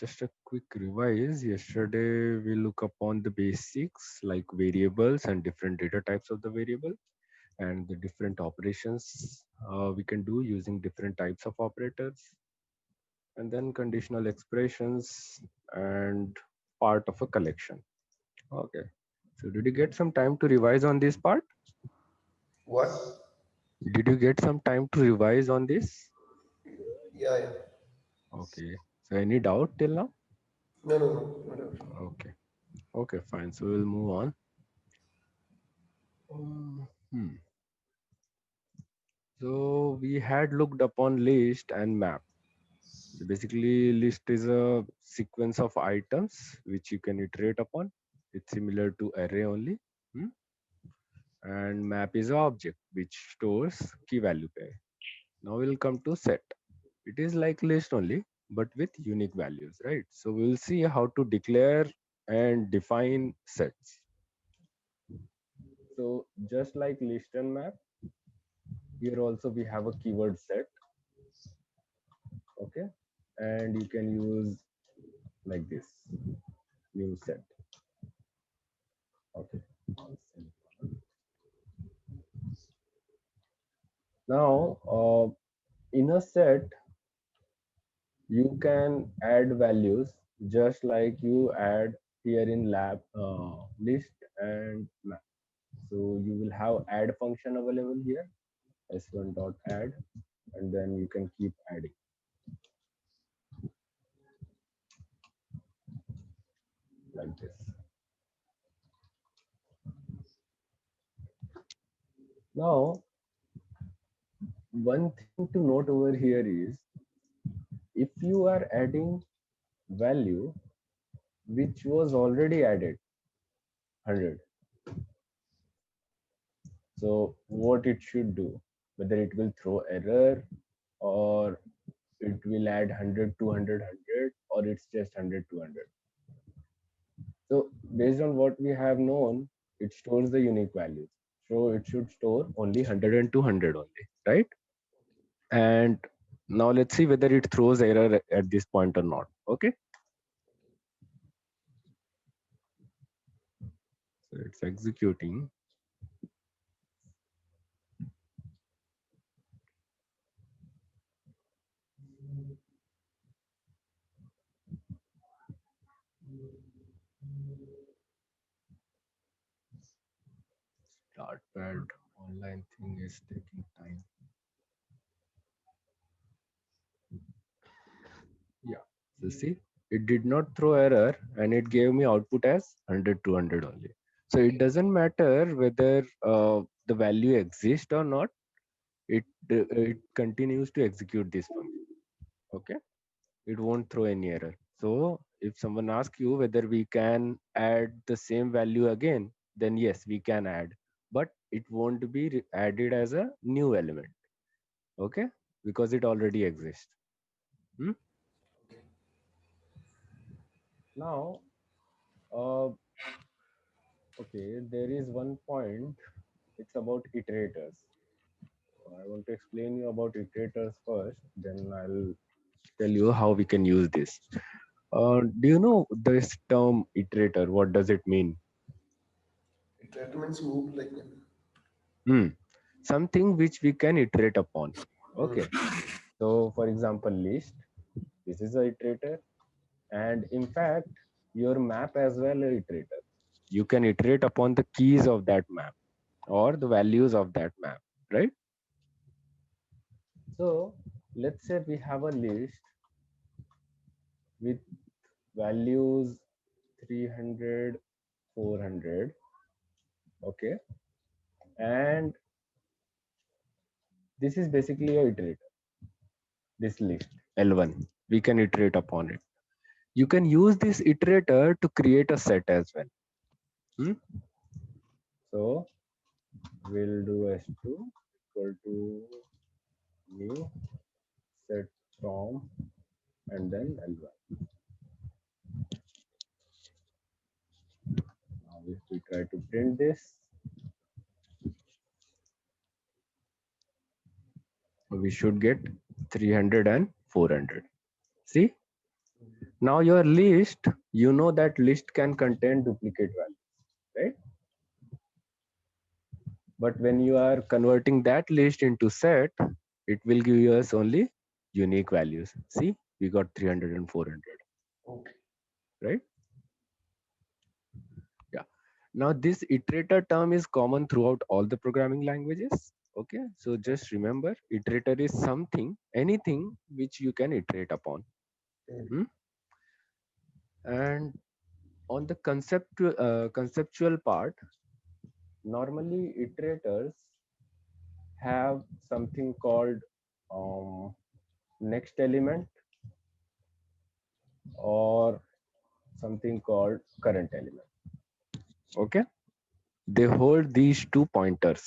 just a quick revise. Yesterday we look upon the basics like variables and different data types of the variable and the different operations we can do using different types of operators, and then conditional expressions and part of a collection. Okay. So did you get some time to revise on this part? What? Did you get some time to revise on this? Yeah, yeah. Okay. So any doubt till now? No, no, no. Whatever. Okay. Okay, fine. So we'll move on. Hmm. So we had looked upon list and map. So basically, list is a sequence of items which you can iterate upon. It's similar to array only. Hmm? And map is an object which stores key value pair. Now we'll come to set. It is like list only, but with unique values, right? So we'll see how to declare and define sets. So just like list and map, here also we have a keyword set. Okay, and you can use like this new set. Okay, now in a set you can add values just like you add here in lab list and map. So you will have add function available here, s1 dot add, and then you can keep adding like this. Now one thing to note over here is if you are adding value which was already added 100, so what it should do, whether it will throw error or it will add 100 200 100 or it's just 100 200. So based on what we have known, it stores the unique values, so it should store only 100 and 200 only, right? And now let's see whether it throws error at this point or not. Okay, so it's executing. Startpad online thing is taking time. Yeah. So see, it did not throw error and it gave me output as 100 200 only. So it doesn't matter whether the value exists or not. It continues to execute this function. Okay. It won't throw any error. So if someone asks you whether we can add the same value again, then yes, we can add, but it won't be added as a new element. Okay, because it already exists. Hmm? Now, uh, okay, there is one point. It's about iterators. I want to explain you about iterators first, then I'll tell you how we can use this. Do you know this term iterator? What does it mean? It means move like. Hmm. Something which we can iterate upon. Okay. Hmm. So, for example, list. This is a iterator, and in fact, your map as well a iterator. You can iterate upon the keys of that map or the values of that map, right? So, let's say we have a list with values 300, 400. Okay, and this is basically a iterator. This list L1, we can iterate upon it. You can use this iterator to create a set as well. Hmm? So we'll do s2 equal to new set from and then L1. Now if we try to print this, we should get 300 and 400. See, Now your list, you know that list can contain duplicate values, right? But when you are converting that list into set, it will give us only unique values. See, we got 300 and 400, Okay. right? Yeah. Now this iterator term is common throughout all the programming languages. Okay, so just remember, iterator is something, anything which you can iterate upon. Mm. Hmm? And on the conceptual part, normally iterators have something called um, next element or something called current element. Okay, they hold these two pointers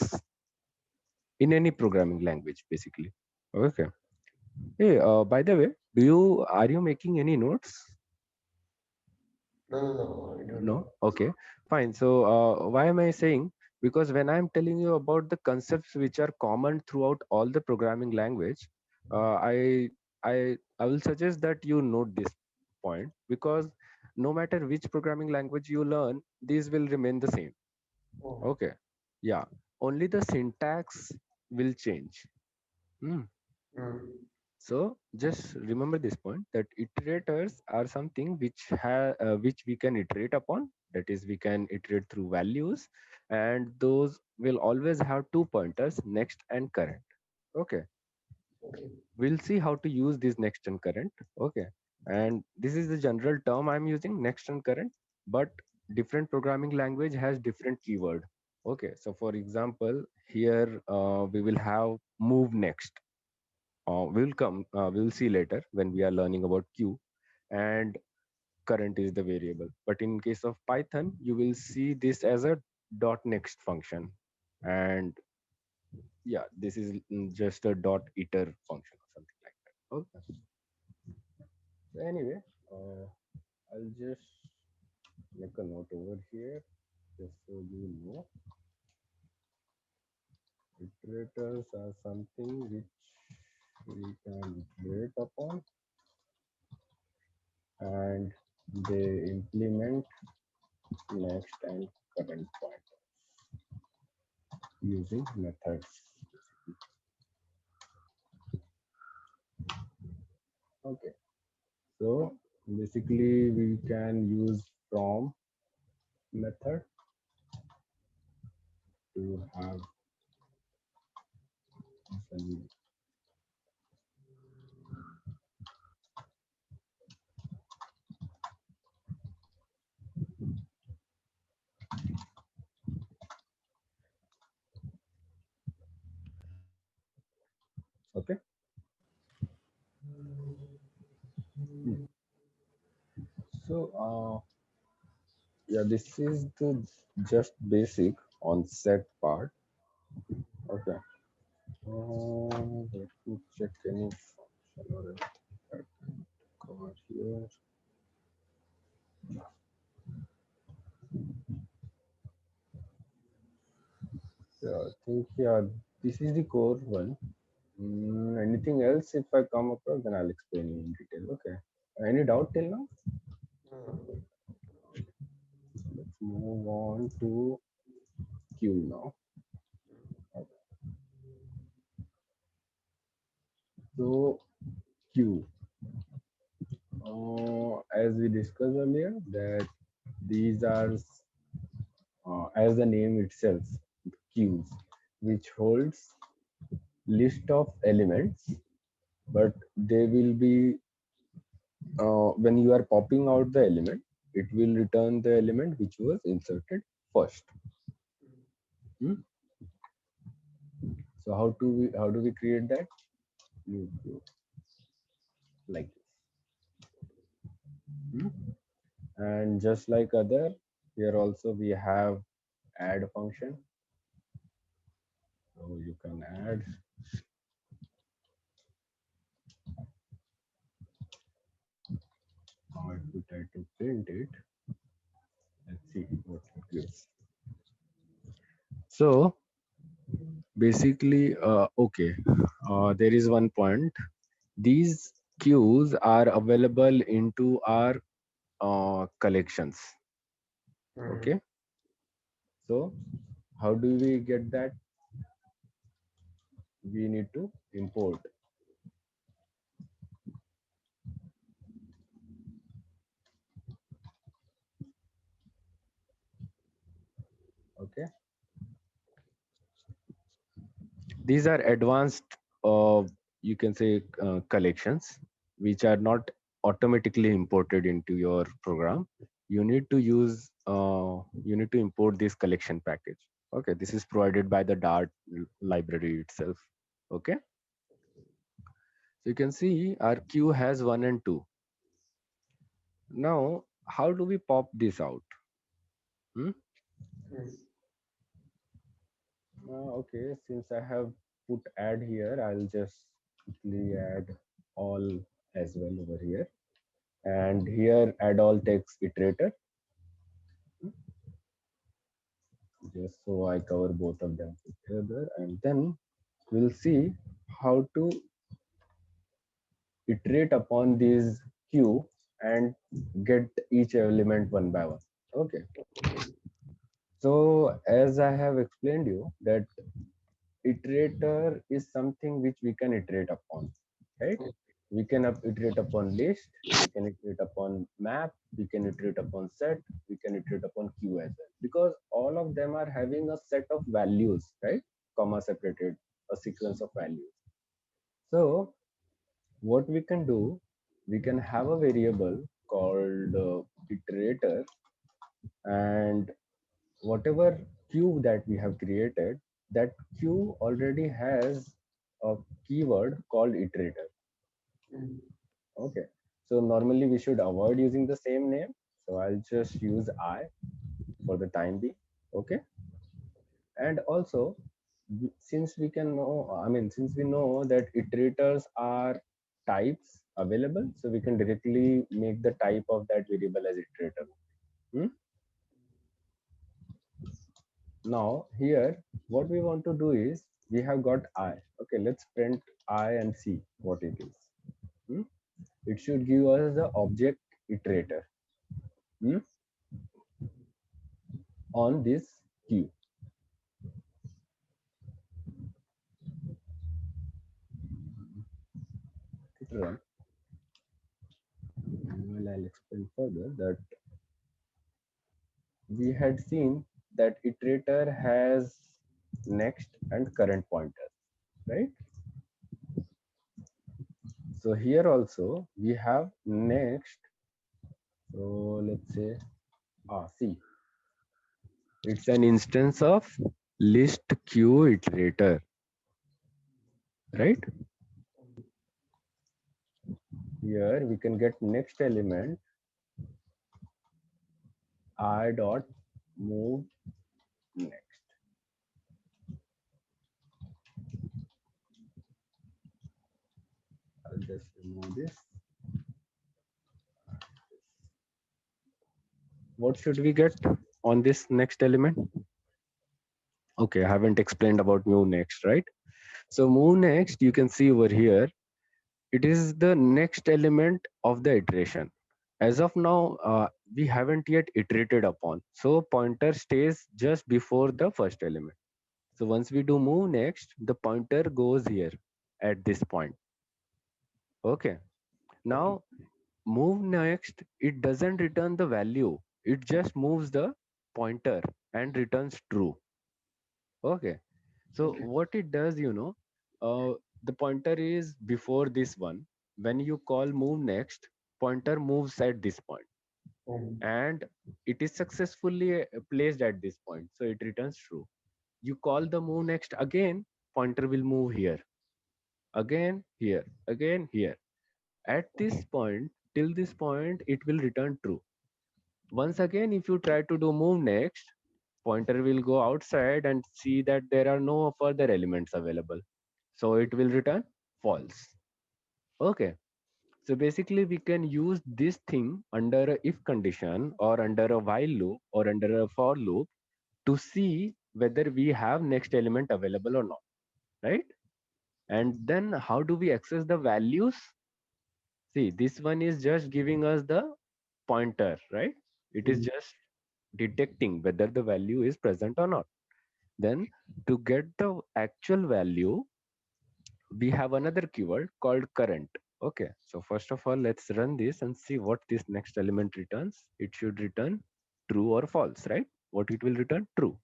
in any programming language, basically. Okay. Hey, by the way, do you are you making any notes? No, no, no, I don't No? know. Okay, fine. So, why am I saying? Because when I'm telling you about the concepts which are common throughout all the programming language, uh, I I will suggest that you note this point, because no matter which programming language you learn, these will remain the same. Oh. Okay. Yeah. Only the syntax will change. Hmm. Mm. So just remember this point, that iterators are something which we can iterate upon. That is, we can iterate through values, and those will always have two pointers, next and current. Okay, Okay. we'll see how to use this next and current. Okay, and this is the general term I'm using, next and current, but different programming language has different keyword. Okay, so for example, here we will have move next. We'll see later when we are learning about queue, and current is the variable. But in case of Python, you will see this as a dot next function, and yeah, this is just a dot iter function or something like that. Okay. So anyway, I'll just make a note over here, just so you know. Iterators are something which we can iterate upon, and they implement next and current point using methods. Okay, so basically we can use from method to have value. Okay. Hmm. So yeah, this is the just basic on set part. Okay. Let me check any function or anything that can cover here. Yeah, I think yeah, this is the core one. Anything else? If I come across, then I'll explain you in detail. Okay. Any doubt till now? Mm. Let's move on to Q now. Okay. So Q, as we discussed earlier, that these are, as the name itself, queues, which holds list of elements, but they will be when you are popping out the element, it will return the element which was inserted first. Hmm? So how do we create that? You do like this. Hmm? And just like other, here also we have add function. So you can add. Now if we try to print it, let's see what it gives. So basically, okay, there is one point. These queues are available into our collections. Hmm. Okay, so how do we get that? We need to import. Okay, these are advanced, you can say, collections which are not automatically imported into your program. You need to use, you need to import this collection package. Okay, this is provided by the Dart library itself. Okay, so you can see our queue has 1 and 2. Now how do we pop this out? Hmm? Hmm. Okay, since I have put add here, I'll just quickly add all as well over here. And here add all text iterator, just so I cover both of them together. And then we'll see how to iterate upon these queue and get each element one by one. Okay. So as I have explained you that iterator is something which we can iterate upon, right? We can iterate upon list, we can iterate upon map, we can iterate upon set, we can iterate upon queue as well, because all of them are having a set of values, right? Comma separated, a sequence of values. So what we can do, we can have a variable called iterator, and whatever queue that we have created, that queue already has a keyword called iterator. Hmm. Okay, so normally we should avoid using the same name, so I'll just use I for the time being. Okay, and also since we can know, I mean, since we know that iterators are types available, so we can directly make the type of that variable as iterator. Hmm? Now here what we want to do is, we have got I. Okay, let's print I and see what it is. Hmm? It should give us the object iterator, hmm, on this queue. It run. Well, I'll explain further that we had seen that iterator has next and current pointers, right? So here also we have next. So let's say, see, it's an instance of list queue iterator, right? Here we can get next element I dot move next. I'll just remove this. What should we get on this next element? Okay, I haven't explained about move next, right? So move next, you can see over here, it is the next element of the iteration. As of now, we haven't yet iterated upon, so pointer stays just before the first element. So once we do move next, the pointer goes here at this point. Okay, Okay. now move next, it doesn't return the value, it just moves the pointer and returns true. Okay, so Okay. what it does, the pointer is before this one. When you call move next, pointer moves at this point, Hmm. and it is successfully placed at this point, so it returns true. You call the move next again, pointer will move here, again here, again here. At this Okay. point, till this point, it will return true. Once again, if you try to do move next, pointer will go outside and see that there are no further elements available, so it will return false. Okay, so basically we can use this thing under a if condition or under a while loop or under a for loop to see whether we have next element available or not, right? And then how do we access the values? See, this one is just giving us the pointer, right? It is Mm. just detecting whether the value is present or not. Then to get the actual value, we have another keyword called current. Okay, so first of all, let's run this and see what this next element returns. It should return true or false, right? What it will return? True,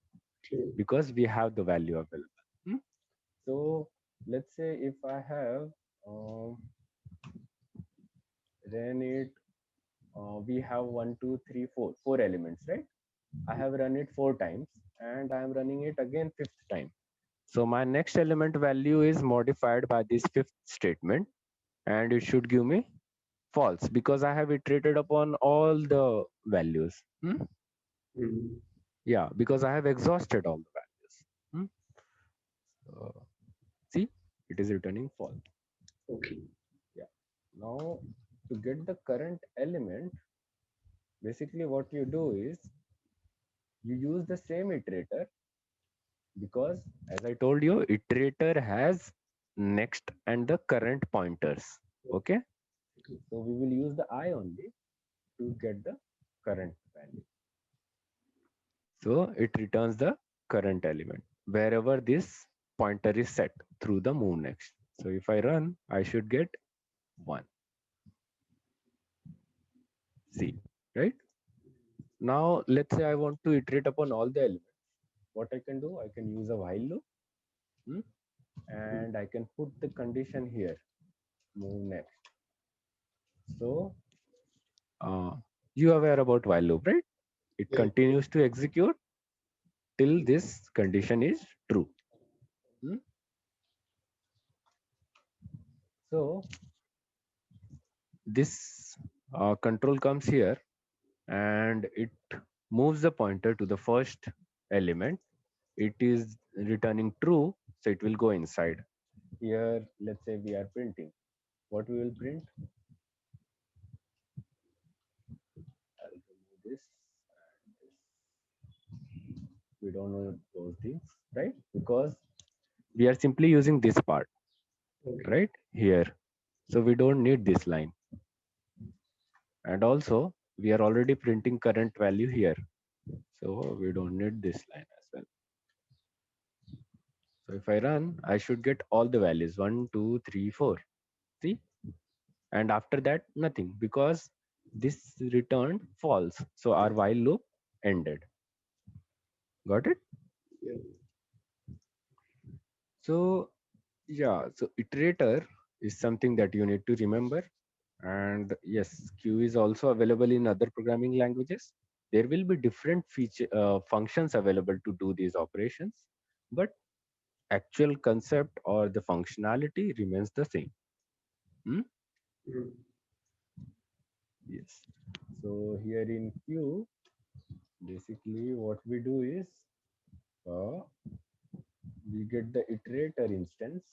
True. because we have the value available. Hmm? So let's say if I have um, ran it, we have one, two, three, four elements, right? I have run it 4 times and I am running it again fifth time. So my next element value is modified by this fifth statement and it should give me false because I have iterated upon all the values. Hmm? Mm. Yeah, because I have exhausted all the values. Hmm? So, see, it is returning false. Okay. Yeah. Now, to get the current element, basically what you do is you use the same iterator because, as I told you, iterator has next and the current pointers. Okay. So we will use the I only to get the current value. So it returns the current element wherever this pointer is set through the move next. So if I run, I should get 1. See, right? Now let's say I want to iterate upon all the elements. What I can do, I can use a while loop, hmm, and I can put the condition here, move next. So you are aware about while loop, right? It Yeah. continues to execute till this condition is true. Hmm? So this control comes here and it moves the pointer to the first element. It is returning true, so it will go inside. Here, let's say we are printing. What we will print? I'll remove this and this. We don't know those things, right? Because we are simply using this part, Okay. right? Here. So we don't need this line. And also, we are already printing current value here. So we don't need this line as well. So if I run, I should get all the values 1, 2, 3, 4. See? And after that, nothing because this returned false. So our while loop ended. Got it? Yeah. So, yeah, so iterator is something that you need to remember. And yes, Q is also available in other programming languages. There will be different feature functions available to do these operations, but actual concept or the functionality remains the same. Hmm? Mm. Yes. So here in Q, basically what we do is uh, we get the iterator instance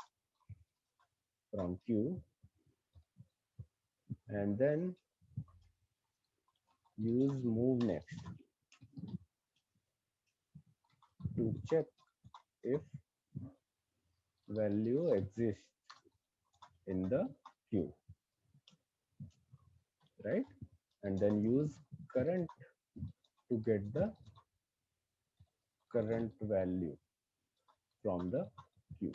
from Q and then use move next to check if value exists in the queue, right? And then use current to get the current value from the queue.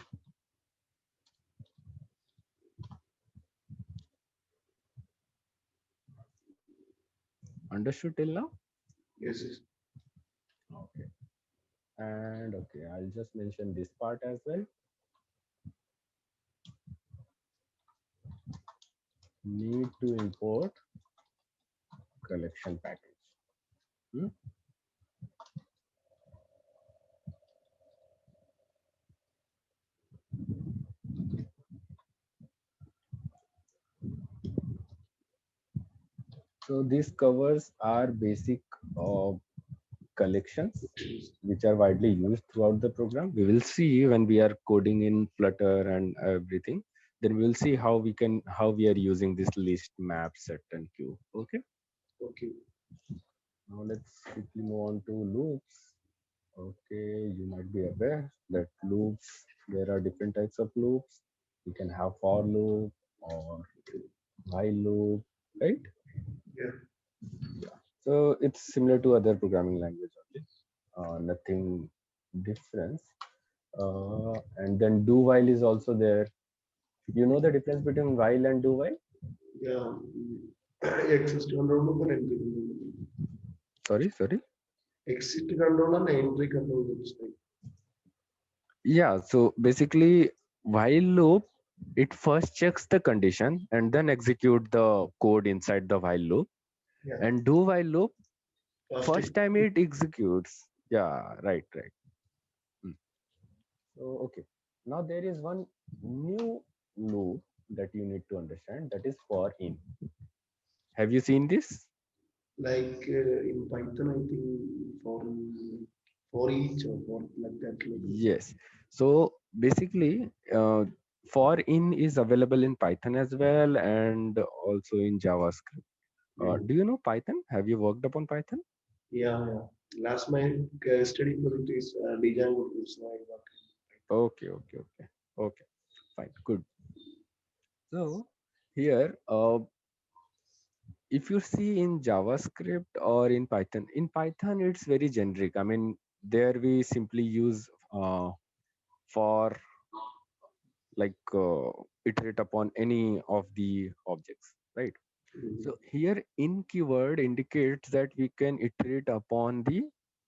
Understood till now? Yes. Yes. Okay. And okay, I'll just mention this part as well. Need to import collection package. Hmm? So this covers our basic uh, collections which are widely used throughout the program. We will see when we are coding in Flutter and everything. Then we will see how we are using this list, map, set, and queue. Okay. Okay. Now let's quickly move on to loops. Okay, you might be aware that loops, there are different types of loops. You can have for loop or while loop, right? Yeah. So it's similar to other programming language only. Nothing difference. And then do while is also there. You know the difference between while and do while? Yeah. Exit control and entry control. Sorry. Exit control and entry control. Yeah. So basically, while loop, it first checks the condition and then execute the code inside the while loop. Yeah. And do while loop, first First, time it executes. Yeah. Right. Hmm. So okay. Now there is one new loop that you need to understand. That is for in. Have you seen this? like in Python, I think for each or for like that. Like, Yes. So basically, for in is available in Python as well and also in JavaScript. Do you know Python? Have you worked upon Python? yeah. Last my study project is Django tools. So I work. Okay. Fine. Good. So here, if you see in JavaScript or in Python it's very generic. I mean, there we simply use for iterate upon any of the objects, right? Mm, So here in keyword indicates that we can iterate upon the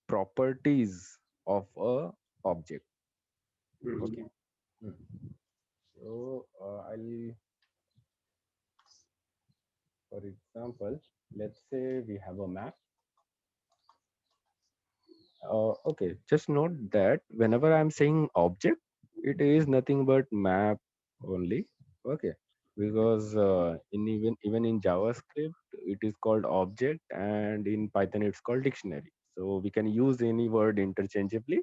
properties of a object. Okay. mm, Hmm. So I'll, for example, let's say we have a map. Okay, just note that whenever I'm saying object, it is nothing but map only. Okay, because in even in JavaScript, it is called object, and in Python, it's called dictionary. So we can use any word interchangeably,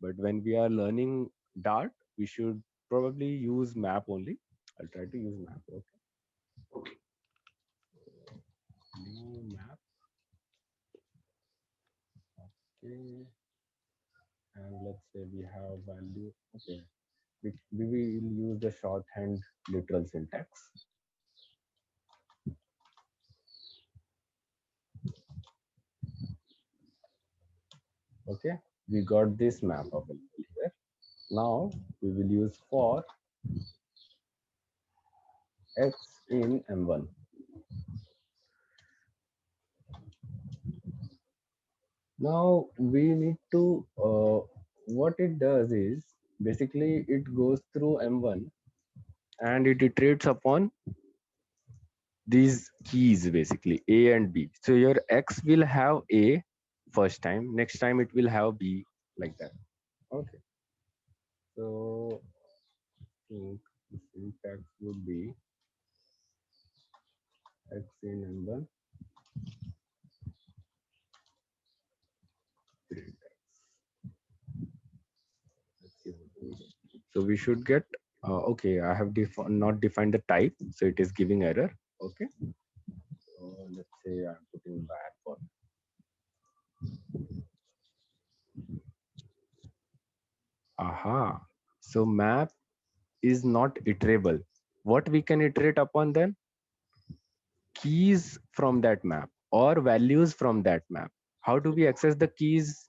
but when we are learning Dart, we should probably use map only. I'll try to use map. Okay, okay. new map. Okay, and let's say we have value. Okay, we will use the shorthand literal syntax. Okay, we got this map available here. Now we will use for x in M1. Now we need to, what it does is basically it goes through M1 and it iterates upon these keys, basically A and B. So your X will have A first time, next time it will have B, like that. Okay. So I think the syntax would be X in M1. So we should get, okay, I have not defined the type, so it is giving error. Okay. So let's say I'm putting bad for. Aha. So map is not iterable. What we can iterate upon then? Keys from that map or values from that map. How do we access the keys?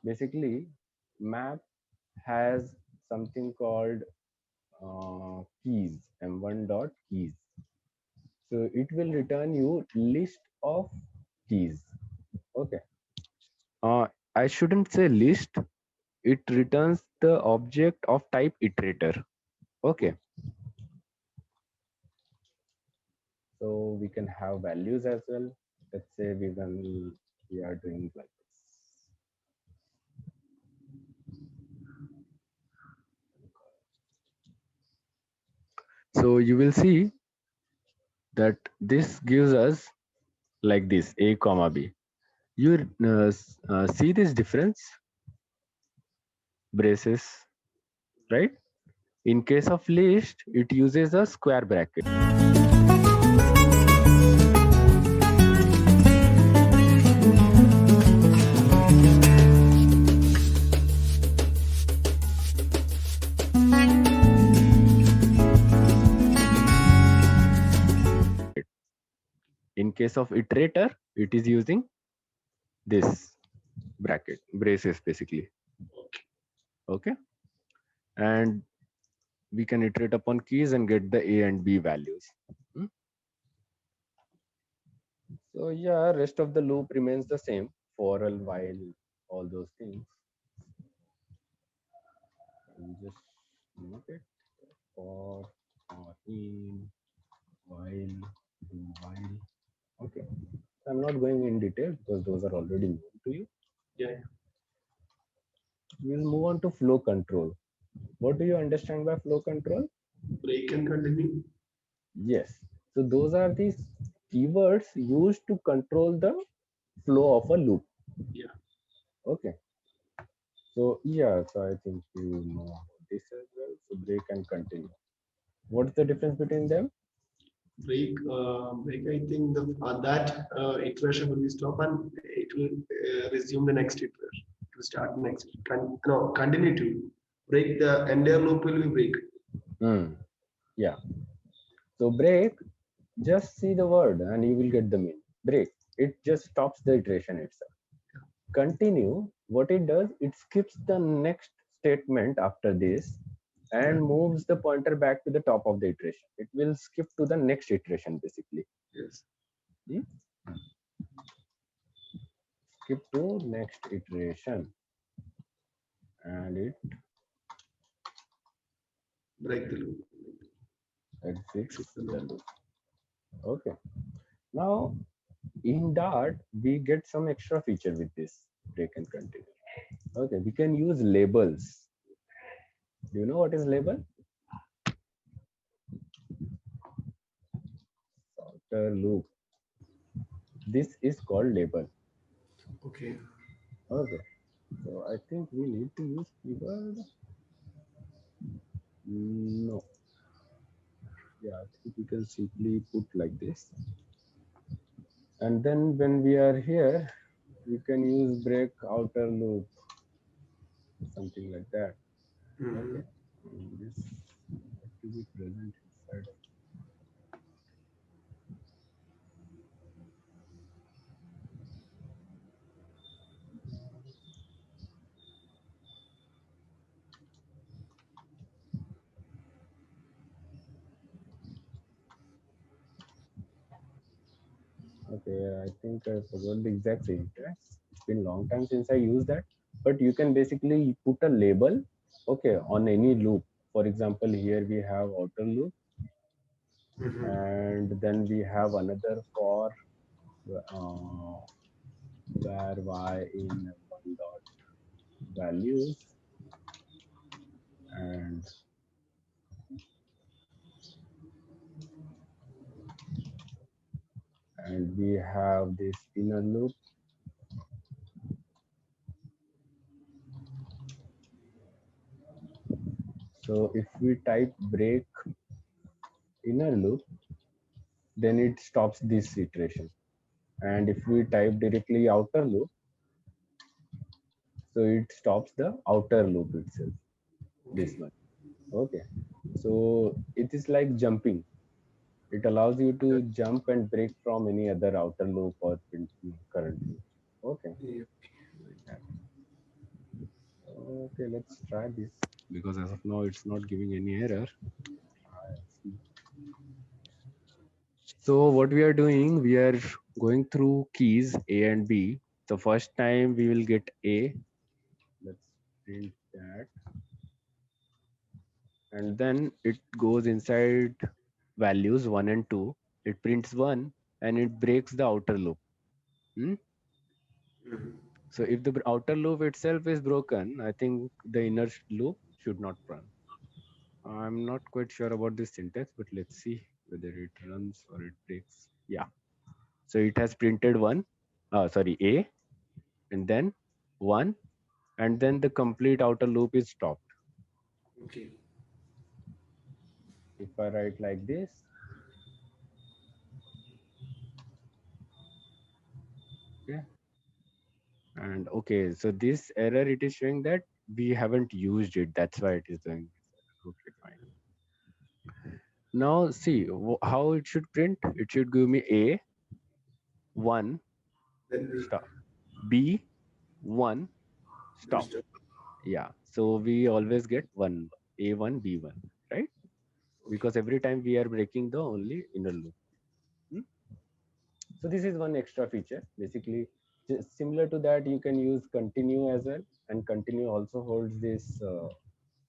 Basically, map has something called keys, m1 dot keys. So it will return you list of keys. Okay. I shouldn't say list. It returns the object of type iterator. Okay. So we can have values as well. Let's say we are doing like this. So you will see that this gives us like this, a comma b. You see this difference? Braces, right? In case of list, it uses a square bracket. In case of iterator, it is using this bracket, braces basically. Okay. And we can iterate upon keys and get the A and B values. Hmm? So yeah, rest of the loop remains the same, for a while, all those things. And just note it, for in, while, do while. Okay. So I'm not going in detail because those are already known to you. Yeah. We'll move on to flow control. What do you understand by flow control? Break and continue. Yes. So those are these keywords used to control the flow of a loop. Yeah. Okay. So yeah, so I think you know this as well. So break and continue. What's the difference between them? Break. I think that iteration will be stop and it will resume the next iteration. It will start next. No, continue to break. The entire loop will be break. Hmm. Yeah. So break, just see the word and you will get the meaning. Break. It just stops the iteration itself. Continue, what it does, it skips the next statement after this and moves the pointer back to the top of the iteration. It will skip to the next iteration basically. Yes. Hmm? Skip to next iteration and it Break the loop. exits the loop. Okay. Now in Dart, we get some extra feature with this break and continue. Okay, we can use labels. Do you know what is label? Outer loop. This is called label. Okay. Okay. So I think we need to use keyword. No. Yeah, I think we can simply put like this. And then when we are here, we can use break outer loop, something like that. Mm-hmm. Okay. This has to be present inside. Okay, I think I forgot the exact syntax. It's been a long time since I used that. But you can basically put a label, okay, on any loop. For example, here we have outer loop, Mm-hmm. and then we have another for uh, where y in one dot values, and we have this inner loop. So if we type break inner loop, then it stops this iteration. And if we type directly outer loop, so it stops the outer loop itself, this Okay. one. Okay, so it is like jumping. It allows you to jump and break from any other outer loop or current loop. Okay, Yeah. like that. Okay, let's try this because as of now it's not giving any error. So what we are doing, we are going through keys A and B. The first time we will get A. Let's print that, and then it goes inside values 1 and 2. It prints 1 and it breaks the outer loop. Hmm? Mm-hmm. So if the outer loop itself is broken, I think the inner loop should not run. I'm not quite sure about this syntax, but let's see whether it runs or it breaks. Yeah. So it has printed sorry, A, and then 1, and then the complete outer loop is stopped. Okay. If I write like this, okay, and okay, so this error, it is showing that we haven't used it. That's why it is doing this. Okay, fine. Now see how it should print. It should give me A, 1 Then we stop, B 1 do stop. stop. Yeah, so we always get 1 A1 B1, right? Okay. Because every time we are breaking the only inner loop. Hmm? So this is one extra feature. Basically, just similar to that, you can use continue as well, and continue also holds this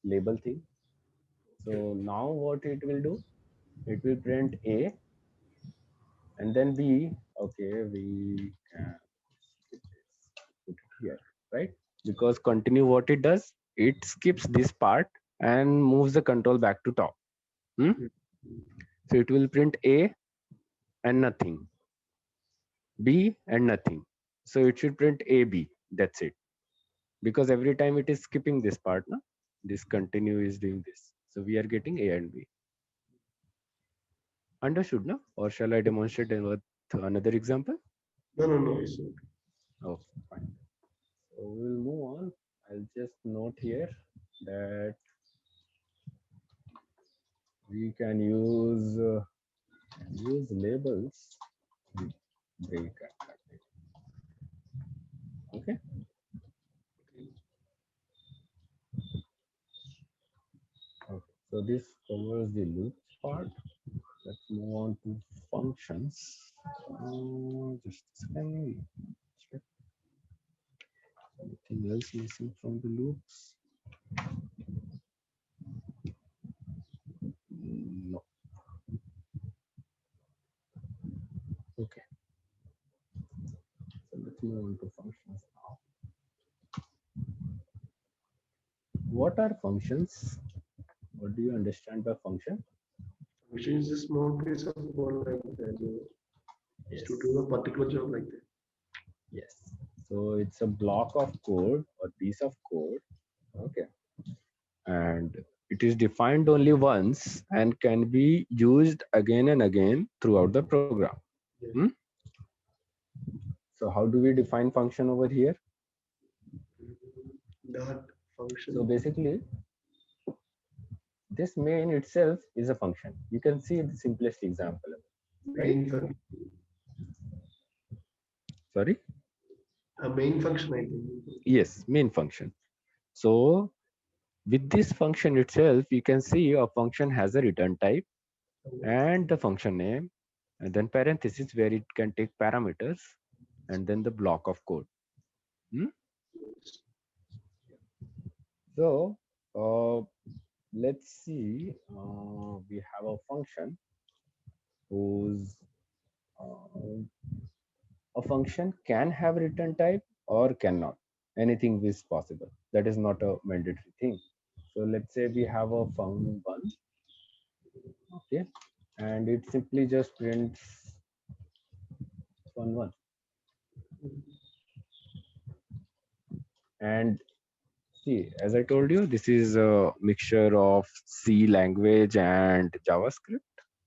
label thing. Okay. So now what it will do? It will print A and then B. Okay, we can put it here, right? Because continue what it does, it skips this part and moves the control back to top. Hmm? Mm. So it will print A and nothing, B and nothing. So it should print AB. That's it. Because every time it is skipping this part, no? This continue is doing this. So we are getting A and B. Understood, no? Or shall I demonstrate with another example? No, no, no. It's okay. Okay, fine. So we'll move on. I'll just note here that we can use labels with break and okay. Okay. Okay. So this covers the loops part. Let's move on to functions. Just a second. Check anything else missing from the loops. No. Okay. So let's move on to functions now. What are functions? What do you understand by function? Function is a small piece of code like that. Is Yes. to do a particular job like that. Yes. So it's a block of code or piece of code. Okay. And it is defined only once and can be used again and again throughout the program. Yeah. Hmm? So how do we define function over here? That So function. basically, this main itself is a function. You can see the simplest example, right? Main function. Sorry? A main function, I think. Yes, main function. So with this function itself, you can see a function has a return type and the function name, and then parenthesis where it can take parameters, and then the block of code. Hmm? So let's see. We have a function whose uh, a function can have return type or cannot. Anything is possible. That is not a mandatory thing. So let's say we have a fun1, okay, and it simply just prints fun1. And see, as I told you, this is a mixture of C language and JavaScript,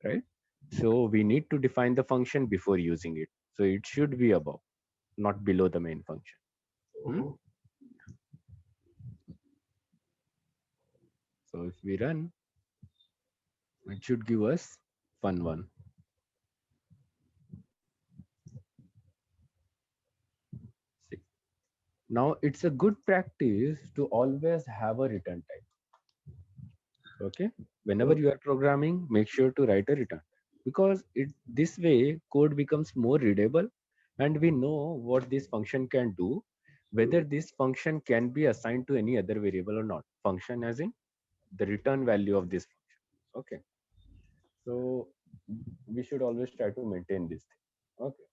right? So we need to define the function before using it. So it should be above, not below the main function. Hmm? Oh, So if we run, it should give us fun1. See. Now it's a good practice to always have a return type. Okay. Whenever you are programming, make sure to write a return because it this way code becomes more readable and we know what this function can do, whether this function can be assigned to any other variable or not. Function as in the return value of this function. Okay. So we should always try to maintain this thing. Okay.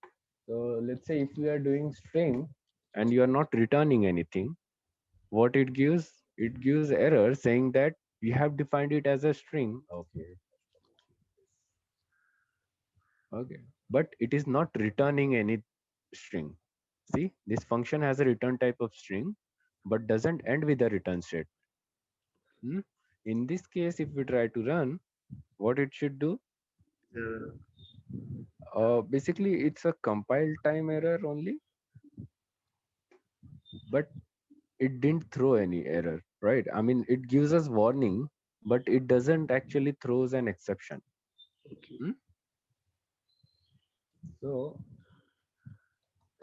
So let's say if we are doing string and you are not returning anything, what it gives error saying that you have defined it as a string. Okay. Okay. But it is not returning any string. See, this function has a return type of string, but doesn't end with a return state. Hmm? In this case, if we try to run, what it should do? yeah. Basically, it's a compile time error only, but it didn't throw any error, right? I mean, it gives us warning, but it doesn't actually throws an exception. Okay. Hmm? So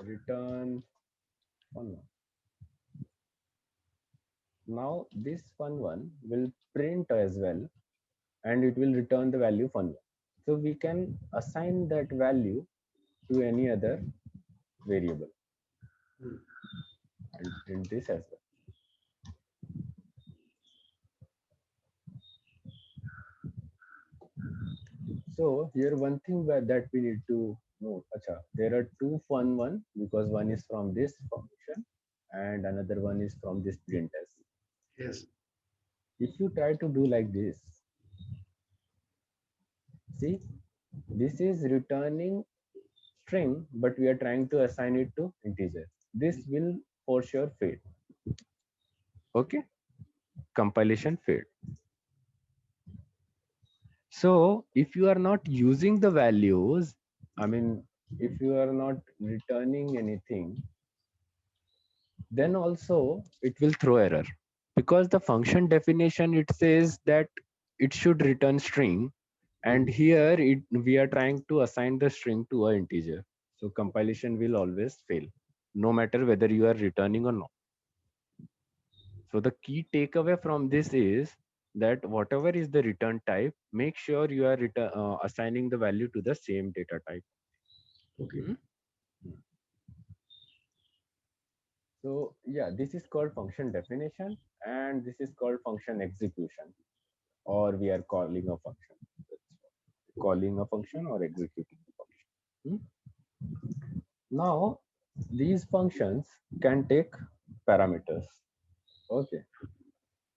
return fun1. Now this fun1 will print as well, and it will return the value fun1. So we can assign that value to any other variable and print this as well. So here one thing that we need to know, there are two fun1 because one is from this function and another one is from this printf. Yes. If you try to do like this, see, this is returning string, but we are trying to assign it to integer. This will for sure fail. Okay, compilation failed. So if you are not using the values, I mean, if you are not returning anything, then also it will throw error, because the function definition, it says that it should return string, and here we are trying to assign the string to an integer. So compilation will always fail, no matter whether you are returning or not. So the key takeaway from this is that whatever is the return type, make sure you are assigning the value to the same data type. Okay. So yeah, this is called function definition, and this is called function execution, or we are calling a function. Calling a function or executing a function. Now, these functions can take parameters. Okay.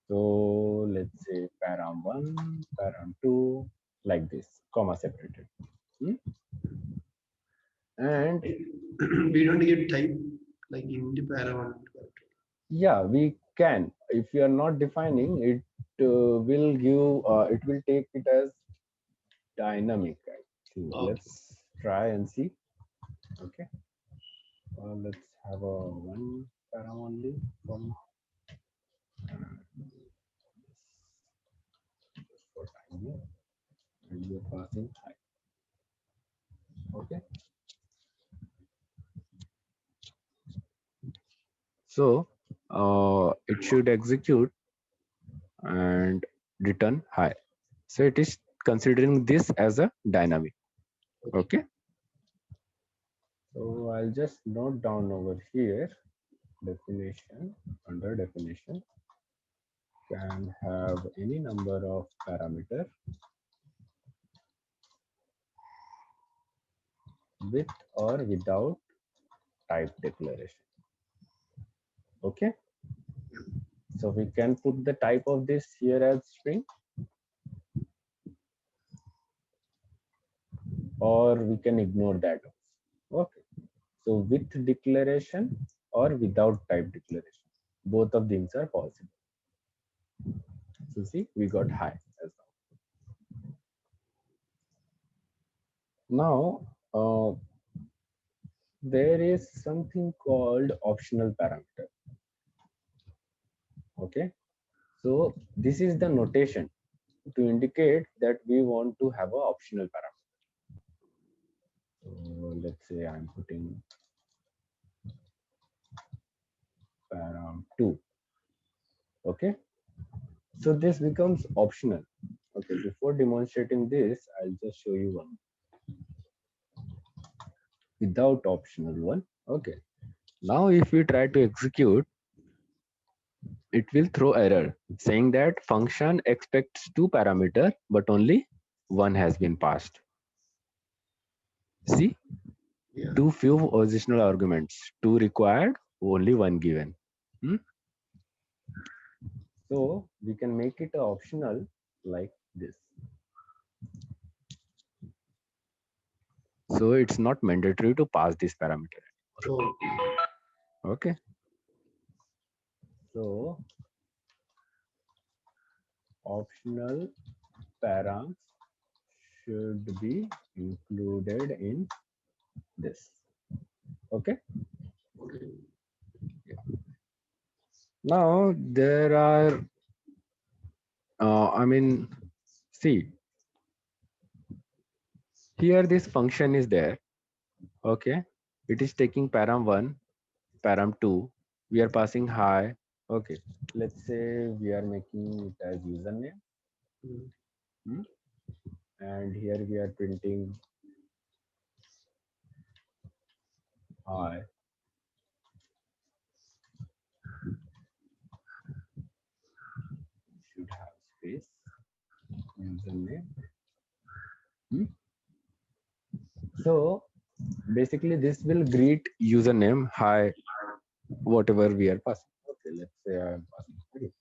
So let's say param1, param2, like this, comma separated. And we don't get type like int para1. yeah, we can. If you are not defining it, will give. It will take it as dynamic. So Okay. let's try and see. Okay. Let's have a one param only from for time here, and we are passing high. Okay. So it should execute and return high. So it is considering this as a dynamic. Okay. So I'll just note down over here, definition, under definition, can have any number of parameter with or without type declaration. Okay. So we can put the type of this here as string, or we can ignore that. Okay. So with declaration or without type declaration, both of things are possible. So see, we got high as well. Now, there is something called optional parameter. Okay. So this is the notation to indicate that we want to have an optional parameter. So let's say I'm putting param2. Okay. So this becomes optional. Okay. Before demonstrating this, I'll just show you one without optional one. Okay. Now if we try to execute, it will throw error saying that function expects two parameter, but only one has been passed. See, Yeah. too few positional arguments, two required, only one given. So we can make it optional like this. So it's not mandatory to pass this parameter. Oh. Okay. So optional params should be included in this. Okay. Okay. Now there are, see, here this function is there. Okay. It is taking param1, param2. We are passing hi. Okay. Let's say we are making it as username. Mm. Hmm? And here we are printing hi. Should have space. Username. Hmm? So basically this will greet username hi, whatever we are passing. Okay, let's say I am passing. Okay.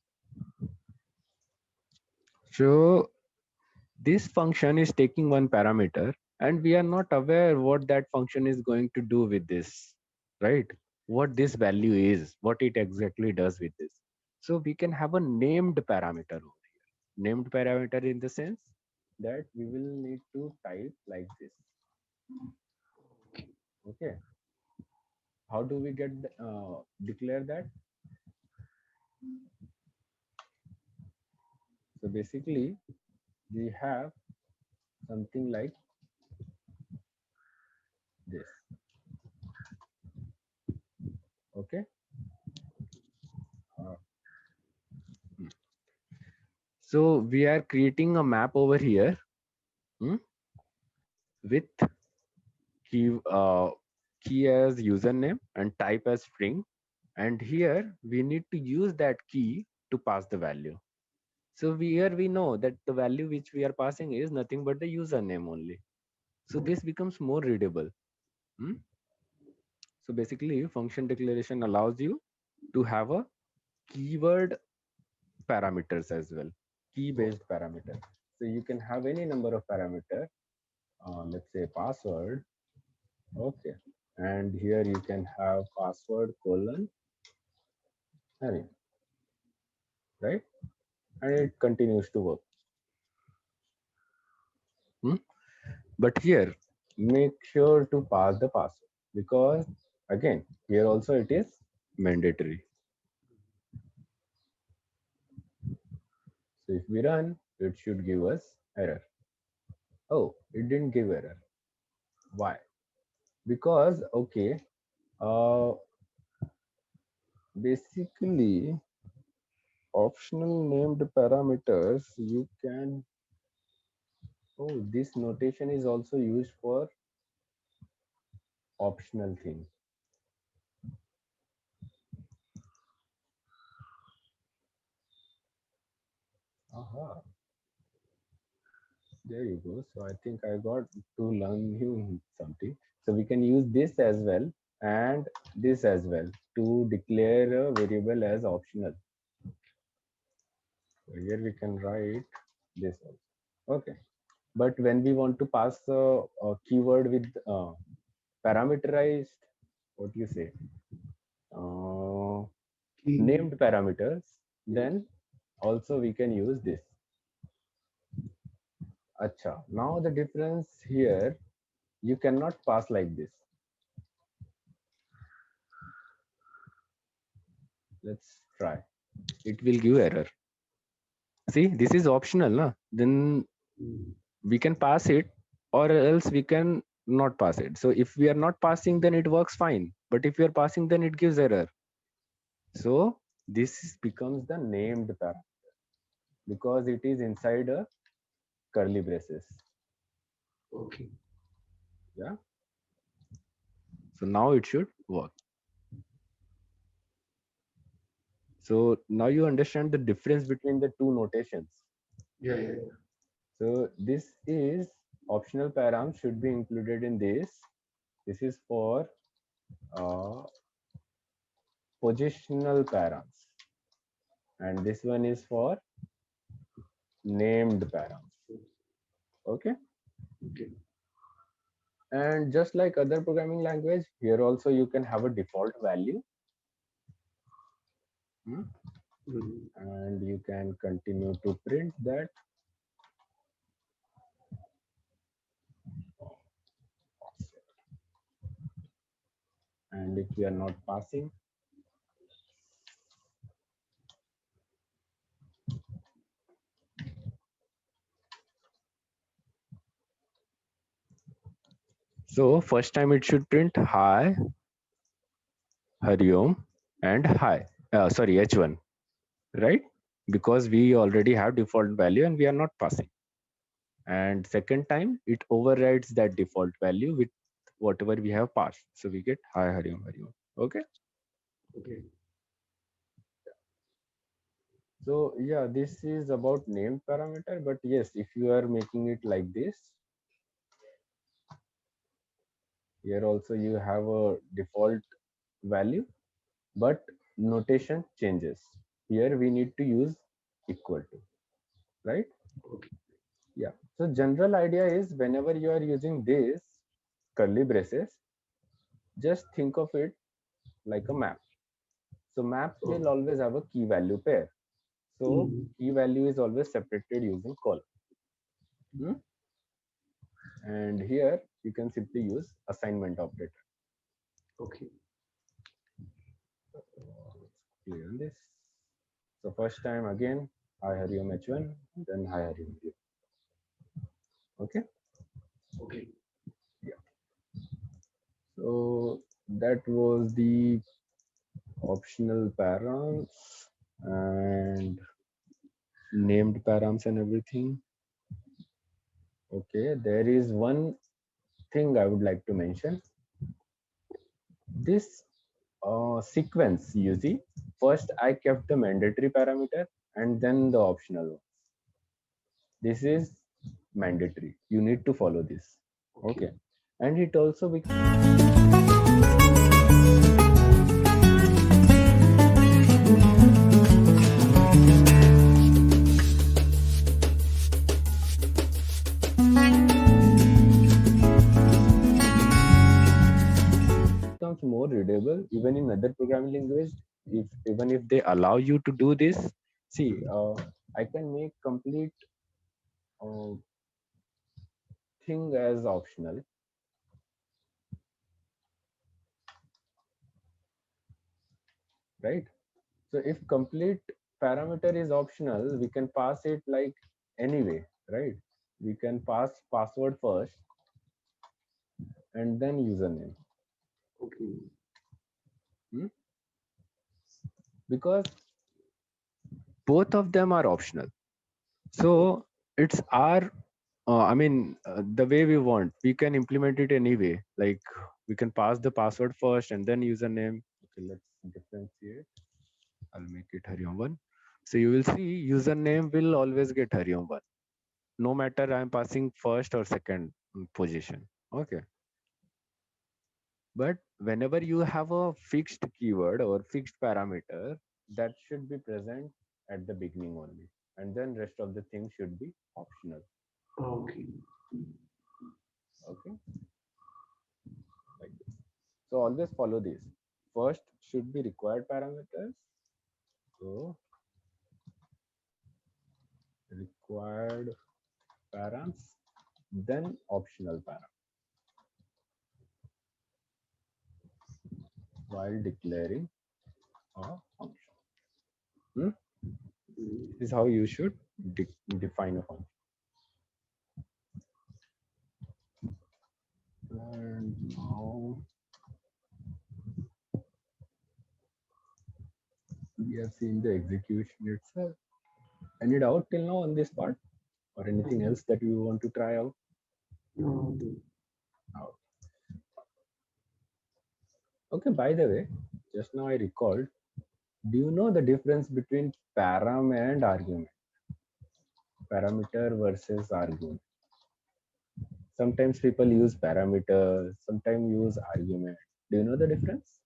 So this function is taking one parameter and we are not aware what that function is going to do with this, right? What this value is, what it exactly does with this. So we can have a named parameter over here. Named parameter in the sense that we will need to type like this. Okay. How do we get declare that? So basically we have something like this. Okay. Uh, hmm. So we are creating a map over here, hmm, with key key as username and type as string, and here we need to use that key to pass the value. So here we know that the value which we are passing is nothing but the username only. So this becomes more readable. Hmm? So basically function declaration allows you to have a keyword parameters as well, key based parameter. So you can have any number of parameter, let's say password. Okay. And here you can have password colon having, right? And it continues to work. Hmm? But here, make sure to pass the password because again, here also it is mandatory. So if we run, it should give us error. Oh, it didn't give error. Why? Because, okay, uh, basically optional named parameters you can, oh, this notation is also used for optional things. Aha, there you go. So I think I got to learn you something. So we can use this as well and this as well to declare a variable as optional. So here we can write this also. Okay. But when we want to pass a keyword with parameterized, what do you say, uh, Key. named parameters, Yes. then also we can use this. Acha. Now the difference here, you cannot pass like this. Let's try. It will give error. See, this is optional, na? Then Mm. we can pass it or else we can not pass it. So if we are not passing, then it works fine. But if we are passing, then it gives error. So becomes the named parameter because it is inside a curly braces. Okay. Yeah. So now it should work. So now you understand the difference between the two notations. Yeah, yeah. So this is optional param should be included in this. This is for uh, positional params, and this one is for named params. Okay. Okay. And just like other programming language, here also you can have a default value. Hmm? Mm. And you can continue to print that. And if we are not passing, So first time it should print hi, Hariom, and hi. Sorry, H1, right? Because we already have default value and we are not passing. And second time it overrides that default value with whatever we have passed. So we get hi, Hariom, Hariom. Okay. Okay. So yeah, this is about named parameter, but yes, if you are making it like this, here also you have a default value, but notation changes. Here we need to use equal to, right? Okay. Yeah. So general idea is whenever you are using this curly braces, just think of it like a map. So maps Oh. will always have a key value pair. So Mm. key value is always separated using column. Hmm? And here you can simply use assignment operator. Okay. Clear this. So first time again, hi Hariom H1, then hi Hariom H2. Okay. Okay. Yeah. So that was the optional params and named params and everything. Okay, there is one thing I would like to mention. This sequence, you see, first I kept the mandatory parameter and then the optional one. This is mandatory. You need to follow this. Okay. Okay. And it also becomes more readable even in other programming language. If even if they allow you to do this, see, I can make complete uh, thing as optional, right? So if complete parameter is optional, we can pass it like anyway, right? We can pass password first and then username. Okay. Hmm? Because both of them are optional. So it's our the way we want, we can implement it anyway. Like we can pass the password first and then username. Okay, let's differentiate. I'll make it Hariom1. So you will see username will always get Hariom1, no matter I'm passing first or second position. Okay. But whenever you have a fixed keyword or fixed parameter, that should be present at the beginning only. And then rest of the things should be optional. Okay. Okay. Like this. So always follow this. First should be required parameters. So required params, then optional param while declaring a function. Hmm? Mm. This is how you should define a function. And now we have seen the execution itself. Any doubt till now on this part or anything else that you want to try out? No. Out. Okay, by the way, just now I recalled, do you know the difference between param and argument? Parameter versus argument. Sometimes people use parameter, sometimes use argument. Do you know the difference?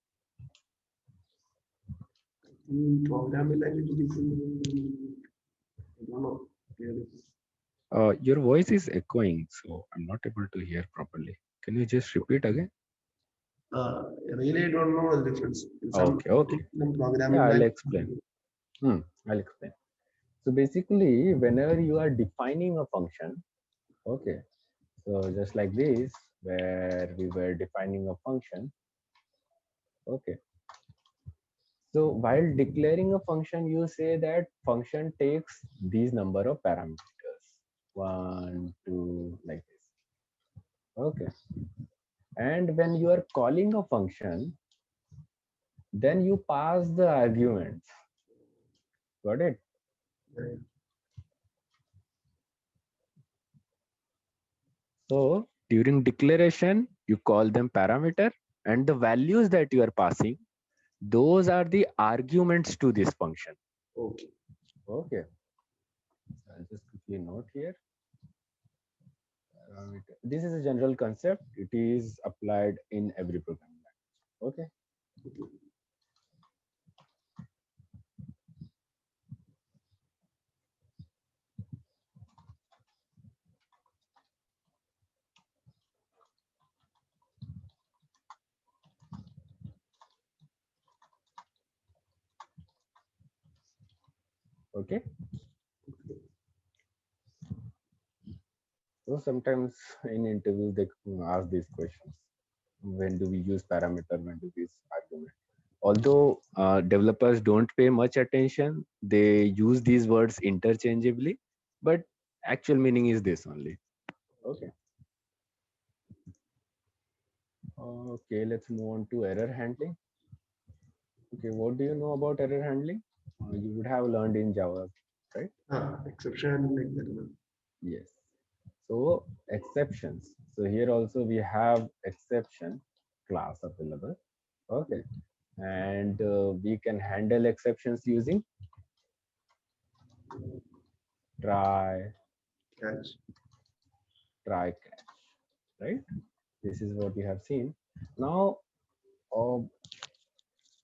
Programming language is I don't know. Really. Your voice is echoing, so I'm not able to hear properly. Can you just repeat again? Really, I don't know the difference. In Okay, okay. some Yeah, programming I'll language. explain. I'll explain. So basically, whenever you are defining a function, okay, so just like this, where we were defining a function, okay. So while declaring a function, you say that function takes these number of parameters, 1, 2, like this. Okay. when you are calling a function, then you pass the arguments. Got it? Yeah. So during declaration, you call them parameter, and the values that you are passing, those are the arguments to this function. Okay. Okay. I'll just quickly note here. Parameter. This is a general concept. It is applied in every programming language. Okay. Okay. So sometimes in interviews they ask these questions: when do we use parameter? When do we use argument? Although developers don't pay much attention, they use these words interchangeably, but actual meaning is this only. Okay. Okay, let's move on to error handling. Okay, what do you know about error handling? You would have learned in Java, right? Exception like that one. Yes. So exceptions. So here also we have exception class available. Okay. And we can handle exceptions using try, Catch. catch, right? This is what we have seen. Now, uh,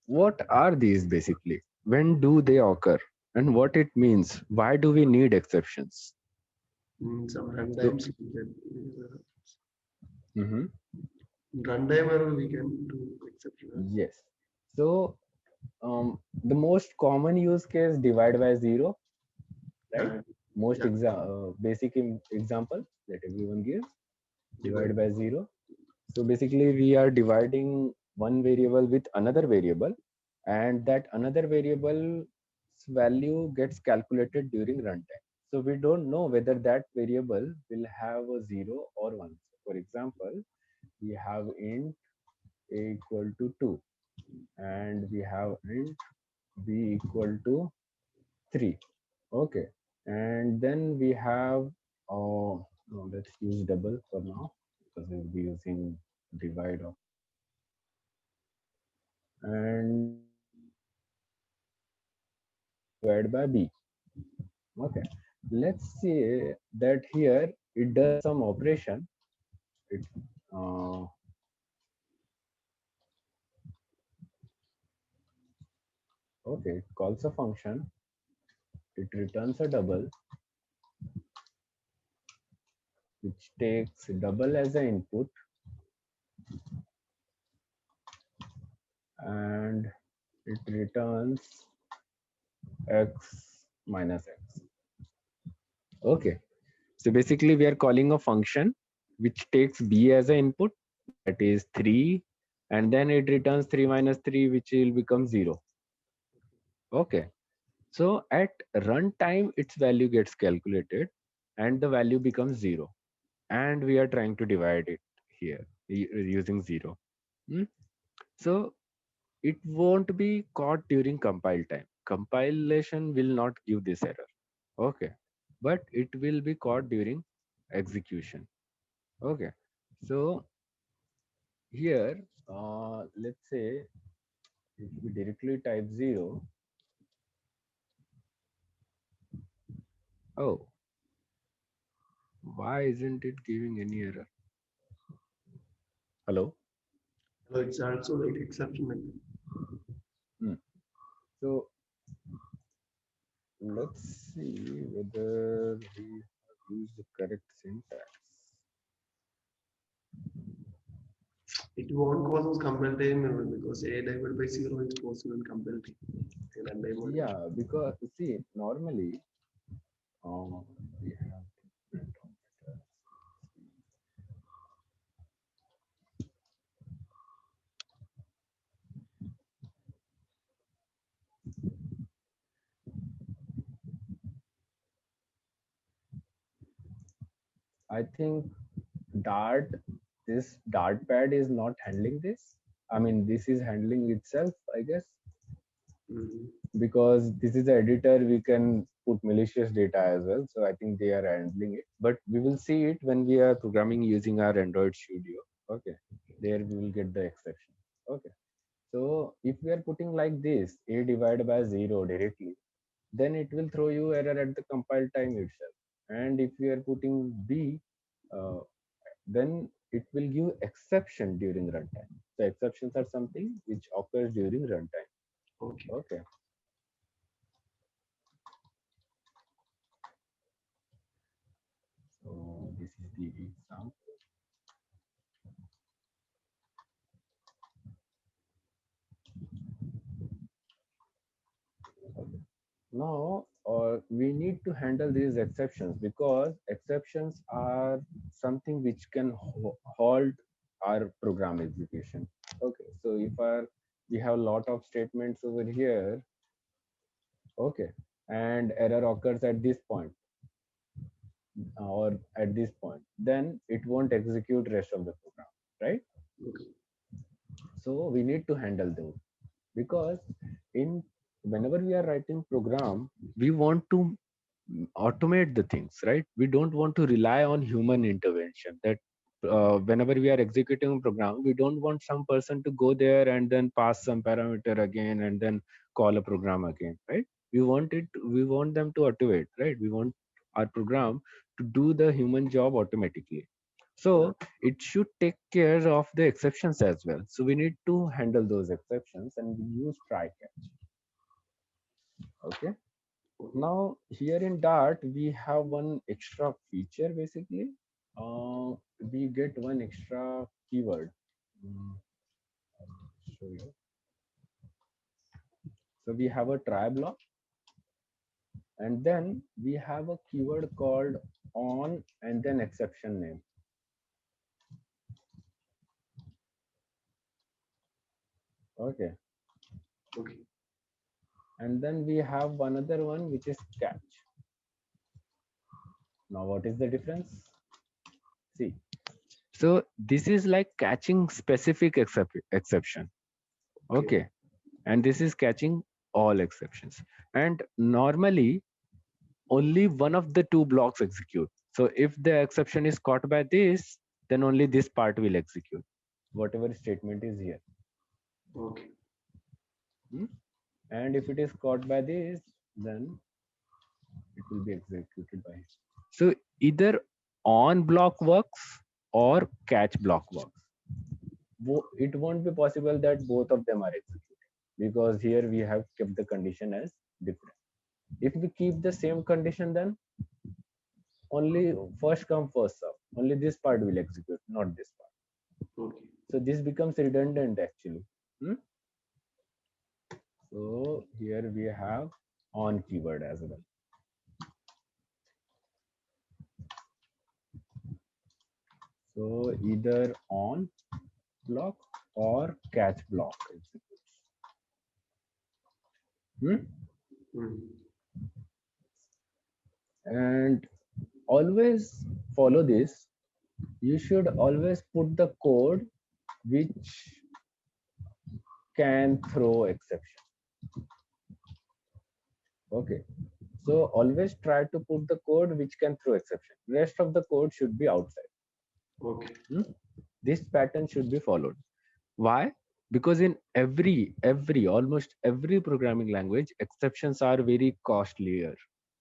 what are these basically? When do they occur? And what it means? Why do we need exceptions? Some So, runtimes we can mhm, runtime error we can do exception. yes. So, the most common use case divide by zero, right? And Most yeah, basic example that everyone gives, divide divide. by zero. So basically we are dividing one variable with another variable, and that another variable's value gets calculated during runtime. So we don't know whether that variable will have a 0 or 1. For example, we have int a equal to 2, and we have int b equal to 3. Okay, and then we have, no, let's use double for now because we'll be using divide of, and divide by b. Okay, let's say that here it does some operation. It uh, okay, it calls a function. It returns a double, which takes double as an input, and it returns x minus x. Okay, so basically we are calling a function which takes b as an input, that is 3, and then it returns 3 minus 3, which will become 0. Okay, so at runtime its value gets calculated and the value becomes 0, and we are trying to divide it here using 0. Hmm? So it won't be caught during compile time. Compilation will not give this error. Okay, but it will be caught during execution. Okay, so here, let's say if we directly type 0, oh, why isn't it giving any error? Hello? So it's also like exception like that. Hmm. So let's see whether we have used the correct syntax. It won't cause compile time error because a divided by zero is possible in compile time. Runtime only. Yeah, because see, normally we have different operators. I think Dart this Dart pad is not handling this. I mean, this is handling itself, I guess, Mhm. because this is the editor. We can put malicious data as well. So I think they are handling it. But we will see it when we are programming using our Android Studio. Okay, there we will get the exception. Okay, so if we are putting like this, a divided by 0 directly, then it will throw you error at the compile time itself. And if we are putting b, uh, then it will give exception during runtime. So exceptions are something which occurs during runtime. Okay. Okay. So this is the example. Okay. Now, we need to handle these exceptions because exceptions are something which can halt our program execution. Okay, so if we have a lot of statements over here, okay, and error occurs at this point or at this point, then it won't execute rest of the program, right? Okay. So we need to handle those because in whenever we are writing program, we want to automate the things, right? We don't want to rely on human intervention. That whenever we are executing a program, we don't want some person to go there and then pass some parameter again and then call a program again, right? We want them to automate, right? We want our program to do the human job automatically. So it should take care of the exceptions as well. So we need to handle those exceptions and we use try catch. Okay. Now here in Dart, we have one extra feature basically. We get one extra keyword. I'll show you. So we have a try block and then we have a keyword called on and then exception name. Okay. Okay. And then we have another one which is catch. Now what is the difference? See, so this is like catching specific exception. Okay. And this is catching all exceptions. And normally only one of the two blocks execute. So if the exception is caught by this, then only this part will execute, whatever statement is here. Okay. And if it is caught by this, then it will be executed by it. So either on block works or catch block works. It won't be possible that both of them are executed because here we have kept the condition as different. If we keep the same condition, then only first come first serve. Only this part will execute, not this part. Okay. So this becomes redundant actually. So here we have on keyword as well. So either on block or catch block executes. And always follow this. You should always put the code which can throw exception. Okay. So always try to put the code which can throw exception. Rest of the code should be outside. Okay. This pattern should be followed. Why? Because in almost every programming language, exceptions are very costlier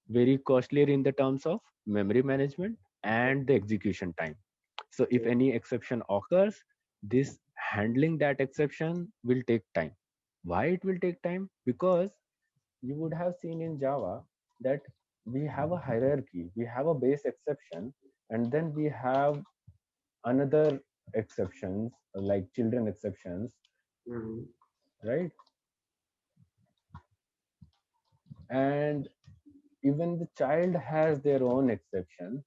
in the terms of memory management and the execution time. So if any exception occurs, this handling that exception will take time. Why it will take time? Because you would have seen in Java that we have a hierarchy, we have a base exception, and then we have another exceptions like children exceptions, right? And even the child has their own exception,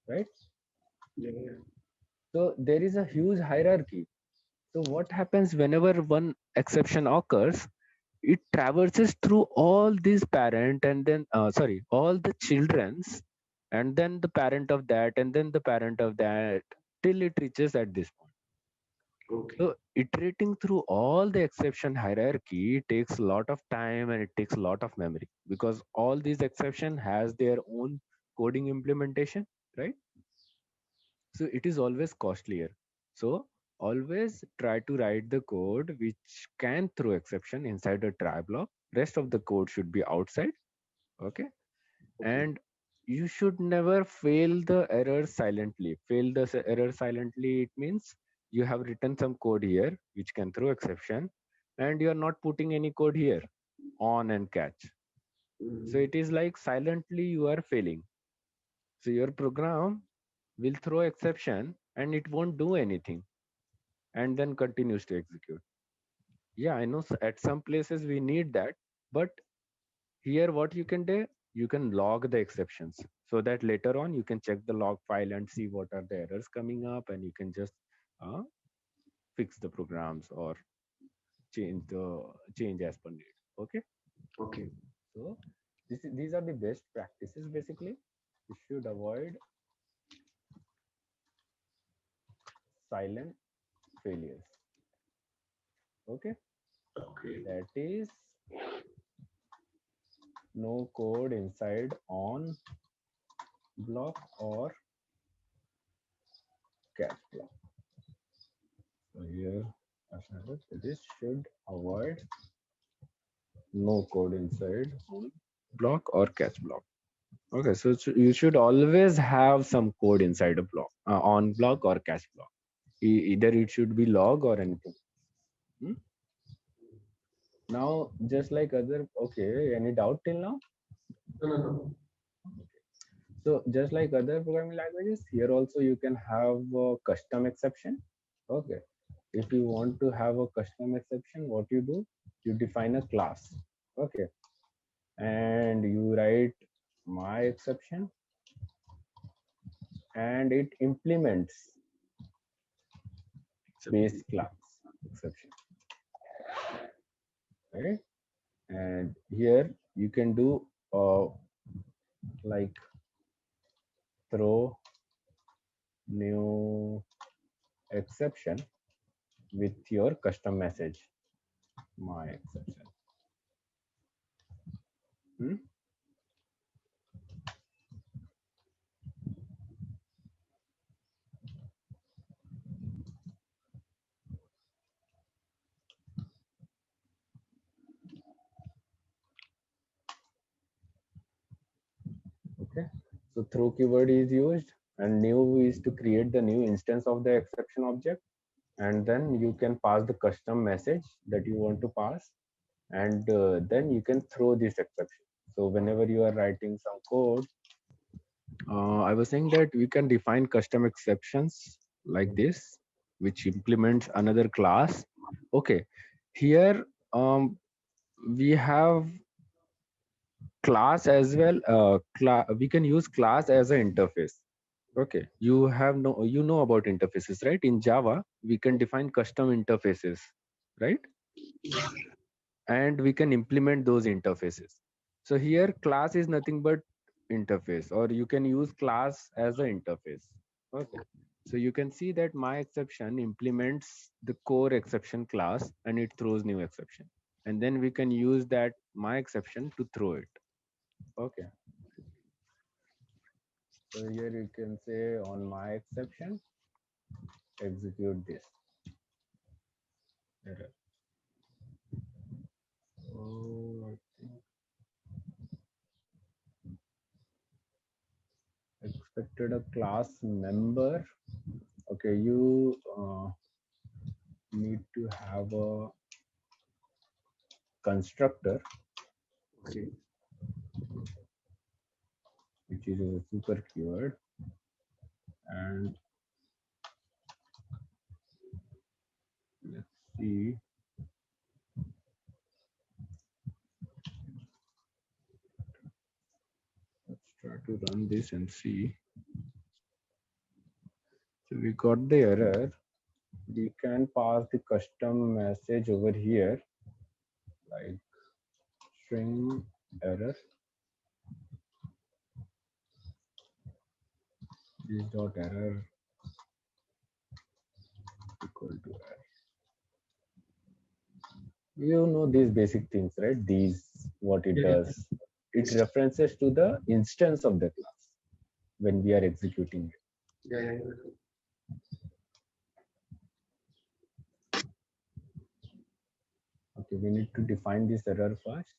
right? Yeah. So there is a huge hierarchy. So what happens whenever one exception occurs? It traverses through all these parent and then all the children's and then the parent of that and then the parent of that. till it reaches at this point. Okay. So iterating through all the exception hierarchy takes a lot of time and it takes a lot of memory because all these exception has their own coding implementation, right? So it is always costlier. So always try to write the code which can throw exception inside a try block. Rest of the code should be outside. Okay. Okay. And you should never fail the error silently. Fail the error silently, it means you have written some code here which can throw exception and you are not putting any code here on and catch. So Mm. it is like silently you are failing. So your program will throw exception and it won't do anything and then continues to execute. Yeah, I know at some places we need that, but here what you can do, you can log the exceptions so that later on you can check the log file and see what are the errors coming up and you can just uh, fix the programs or change as per need. Okay, Okay. so these are the best practices basically. You should avoid silent failures. Okay, Okay. that is no code inside on block or catch block. So here, this should avoid no code inside on block or catch block. Okay, so you should always have some code inside a block, on block or catch block. Either it should be log or anything. Hmm? Now, just like other, okay, any doubt till now? No, no, no. So just like other programming languages, here also you can have a custom exception. Okay. If you want to have a custom exception, what you do, you define a class. Okay. And you write my exception and it implements base class exception. Right. And here you can do like throw new exception with your custom message, my exception. Hmm? Okay, so throw keyword is used and new is to create the new instance of the exception object, and then you can pass the custom message that you want to pass, and then you can throw this exception. So whenever you are writing some code, I was saying that we can define custom exceptions like this, which implements another class. Okay, here we have class as well. We can use class as an interface. Okay, you know about interfaces, right? In Java, we can define custom interfaces, right? And we can implement those interfaces. So here, class is nothing but interface, or you can use class as an interface. Okay. So you can see that my exception implements the core exception class and it throws new exception. And then we can use that my exception to throw it. Okay. So here you can say on my exception, execute this error. Oh, I think expected a class member. Okay, you need to have a constructor, Okay. which is a super keyword, and let's see. Let's try to run this and see. So we got the error. We can pass the custom message over here, like string error. This dot error equal to r. You know these basic things, right? These, what it Yeah, yeah. does. It references to the instance of the class when we are executing it. Yeah, yeah, yeah. Okay, we need to define this error first,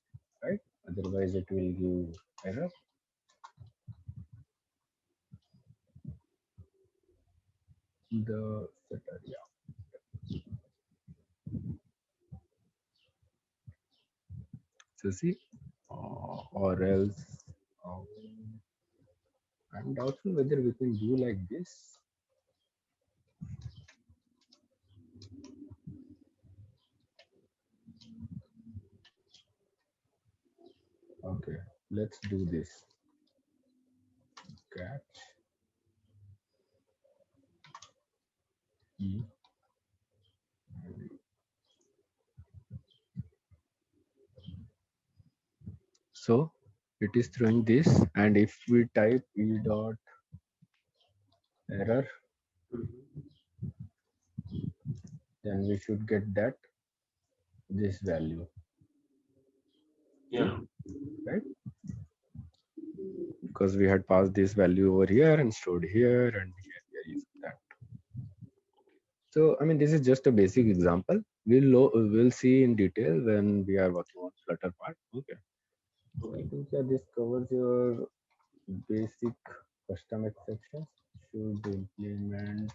right? Otherwise, it will give error. The setter, yeah. So see, or else, I'm doubtful whether we can do like this. Okay, let's do this. Catch e. So it is throwing this, and if we type e dot error, Mhm. then we should get that this value. See, Yeah. right? Because we had passed this value over here and stored here, and here is that. So I mean, this is just a basic example. We'll see in detail when we are working on Flutter part. Okay. So I Okay. think yeah, this covers your basic custom exceptions. Should implement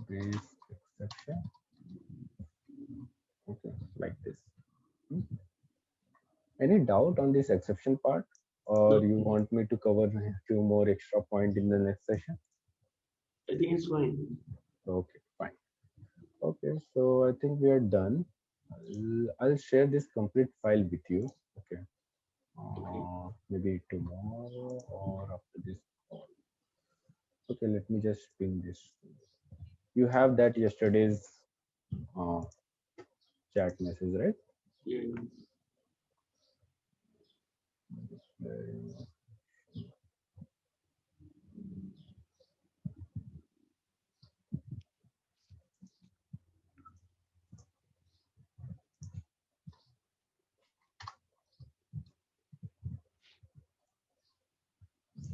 base exception. Okay, like this. Hmm. Any doubt on this exception part, No, or you want me to cover a few more extra point in the next session? I think it's fine. Okay, fine. Okay, so I think we are done. I'll share this complete file with you. Okay, Okay. maybe tomorrow or after this call. Okay, let me just ping this. You have that yesterday's uh, chat message, right? Yeah. Yeah.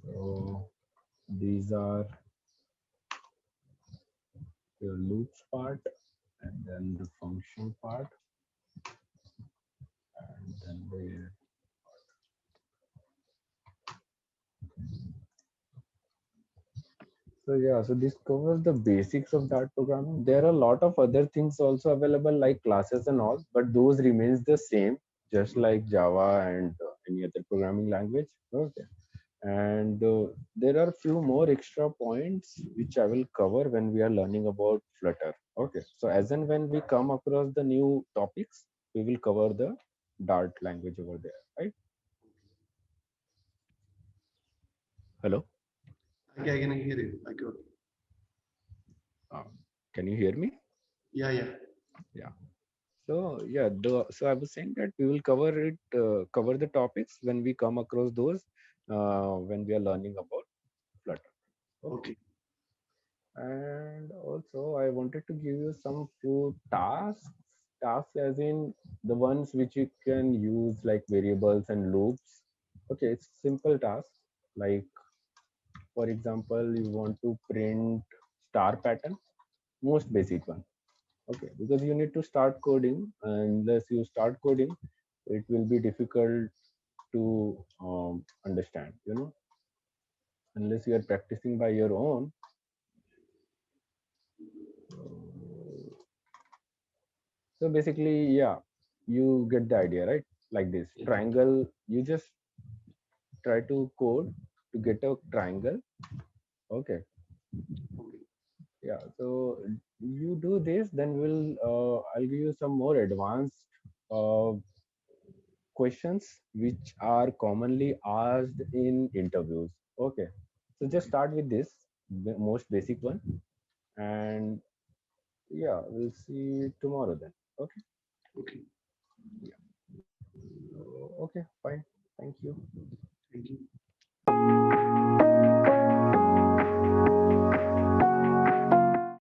So these are your loops part, and then the function part, and then the so yeah, so this covers the basics of Dart programming. There are a lot of other things also available like classes and all, but those remains the same, just like Java and any other programming language. Okay, and there are few more extra points which I will cover when we are learning about Flutter. Okay, so as and when we come across the new topics, we will cover the Dart language over there, right? Hello, Okay, I can hear you. I got. uh, can you hear me? Yeah, yeah. Yeah. So yeah, so I was saying that we will cover the topics when we come across those when we are learning about Flutter. Okay. Okay. And also I wanted to give you some few tasks as in the ones which you can use like variables and loops. Okay, it's simple tasks like for example you want to print star pattern, most basic one. Okay, because you need to start coding, unless you start coding it will be difficult to understand, unless you are practicing by your own. So basically, yeah, you get the idea, right? Like this Yeah. triangle, you just try to code to get a triangle. Okay, Okay. yeah, so you do this, then I'll give you some more advanced uh, questions which are commonly asked in interviews. Okay, so just Okay. start with this, the most basic one, and yeah, we'll see tomorrow then. Okay, Okay. yeah. Okay, fine. Thank you. Thank you.